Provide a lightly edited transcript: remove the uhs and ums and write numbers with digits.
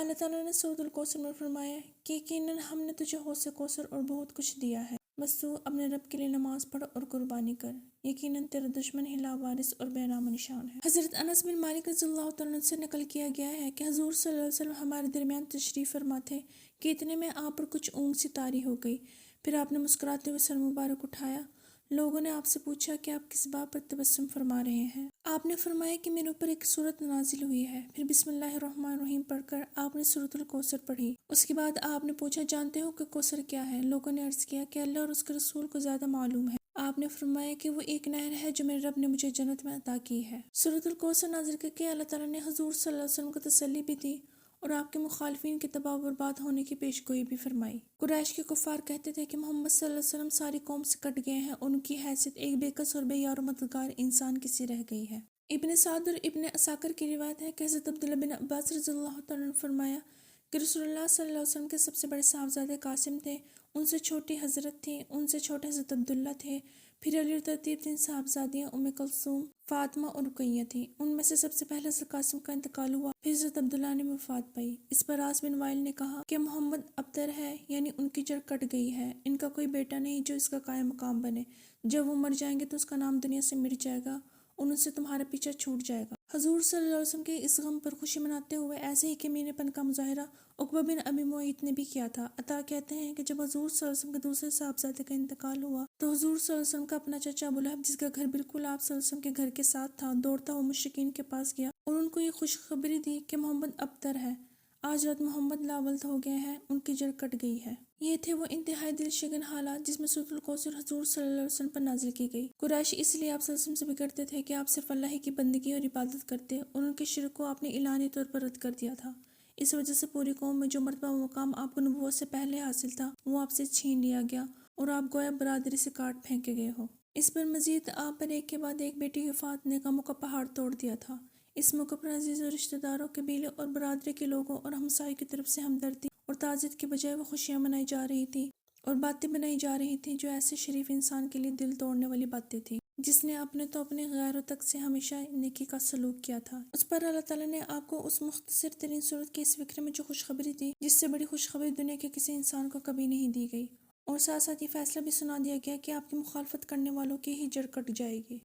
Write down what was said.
اللہ تعالیٰ نے سورۃ الکوثر میں فرمایا کہ یقیناً ہم نے تجھے حوض کوثر اور بہت کچھ دیا ہے، بس تو اپنے رب کے لیے نماز پڑھ اور قربانی کر، یقیناً تیرا دشمن ہی لاوارث اور بے نام و نشان ہے۔ حضرت انس بن مالک رضی اللہ تعالیٰ عنہ سے نقل کیا گیا ہے کہ حضور صلی اللہ علیہ وسلم ہمارے درمیان تشریف فرما تھے کہ اتنے میں آپ پر کچھ اونگ سی طاری ہو گئی، پھر آپ نے مسکراتے ہوئے سر مبارک اٹھایا۔ لوگوں نے آپ سے پوچھا کہ آپ کس بات پر تبسم فرما رہے ہیں؟ آپ نے فرمایا کہ میرے اوپر ایک سورت نازل ہوئی ہے، پھر بسم اللہ الرحمن الرحیم پڑھ کر آپ نے سورۃ الکوثر پڑھی۔ اس کے بعد آپ نے پوچھا جانتے ہو کہ کوثر کیا ہے؟ لوگوں نے عرض کیا کہ اللہ اور اس کے رسول کو زیادہ معلوم ہے۔ آپ نے فرمایا کہ وہ ایک نہر ہے جو میرے رب نے مجھے جنت میں عطا کی ہے۔ سورۃ الکوثر نازل کر کے اللہ تعالیٰ نے حضور صلی اللہ علیہ وسلم کو تسلی بھی دی اور آپ کے مخالفین کے تباہ و برباد ہونے کی پیش گوئی بھی فرمائی۔ قریش کے کفار کہتے تھے کہ محمد صلی اللہ علیہ وسلم ساری قوم سے کٹ گئے ہیں اور ان کی حیثیت ایک بے کس اور بے یار و مددگار انسان کی سی رہ گئی ہے۔ ابن سعد اور ابن عساکر کی روایت ہے کہ حضرت عبداللہ بن عباس رضی اللہ تعالیٰ نے فرمایا کہ رسول اللہ صلی اللہ علیہ وسلم کے سب سے بڑے صاحبزادے قاسم تھے، ان سے چھوٹی حضرت تھی، ان سے چھوٹے حضرت عبداللہ تھے، پھر علی اور ترتیب 3 صاحبزادیاں ام کلثوم، فاطمہ اور رقیہ تھیں۔ ان میں سے سب سے پہلے حضرت قاسم کا انتقال ہوا، پھر حضرت عبداللہ نے وفات پائی۔ اس پر عاص بن وائل نے کہا کہ محمد ابتر ہے، یعنی ان کی جڑ کٹ گئی ہے، ان کا کوئی بیٹا نہیں جو اس کا قائم مقام بنے، جب وہ مر جائیں گے تو اس کا نام دنیا سے مٹ جائے گا اور ان سے تمہارا پیچھا چھوٹ جائے گا۔ حضور صلی اللہ علیہ وسلم کے اس غم پر خوشی مناتے ہوئے ایسے ہی کمینے پن کا مظاہرہ عقبہ بن ابی معیط نے بھی کیا تھا۔ عطا کہتے ہیں کہ جب حضور صلی اللہ علیہ وسلم کے دوسرے صاحبزادے کا انتقال ہوا تو حضور صلی اللہ علیہ وسلم کا اپنا چچا ابو لہب، جس کا گھر بالکل آپ صلی اللہ علیہ وسلم کے گھر کے ساتھ تھا، دوڑتا ہوا مشرکین کے پاس گیا اور ان کو یہ خوشخبری دی کہ محمد ابتر ہے، آج رات محمد لاولد ہو گئے ہیں، ان کی جڑ کٹ گئی ہے۔ یہ تھے وہ انتہائی دل شگن حالات جس میں سورۃ الکوثر حضور صلی اللہ علیہ وسلم پر نازل کی گئی۔ قریش اس لیے آپ صلی اللہ علیہ وسلم سے بگڑتے تھے کہ آپ صرف اللہ ہی کی بندگی اور عبادت کرتے اور ان کے شرک کو آپ نے اعلانی طور پر رد کر دیا تھا۔ اس وجہ سے پوری قوم میں جو مرتبہ و مقام آپ کو نبوت سے پہلے حاصل تھا وہ آپ سے چھین لیا گیا اور آپ گویا برادری سے کاٹ پھینکے گئے ہو۔ اس پر مزید آپ پر ایک کے بعد ایک بیٹی کی وفات نے غموں کا پہاڑ توڑ دیا تھا۔ اس موقع پر عزیز و رشتہ داروں، قبیلے اور برادری کے لوگوں اور ہمسائے کی طرف سے ہمدردی اور تعزیت کے بجائے وہ خوشیاں منائی جا رہی تھی اور باتیں بنائی جا رہی تھیں جو ایسے شریف انسان کے لیے دل توڑنے والی باتیں تھیں جس نے اپنے تو اپنے غیروں تک سے ہمیشہ نیکی کا سلوک کیا تھا۔ اس پر اللہ تعالیٰ نے آپ کو اس مختصر ترین صورت کے اس فکر میں جو خوشخبری دی جس سے بڑی خوشخبری دنیا کے کسی انسان کو کبھی نہیں دی گئی، اور ساتھ ساتھ یہ فیصلہ بھی سنا دیا گیا کہ آپ کی مخالفت کرنے والوں کی ہی جڑ کٹ جائے گی۔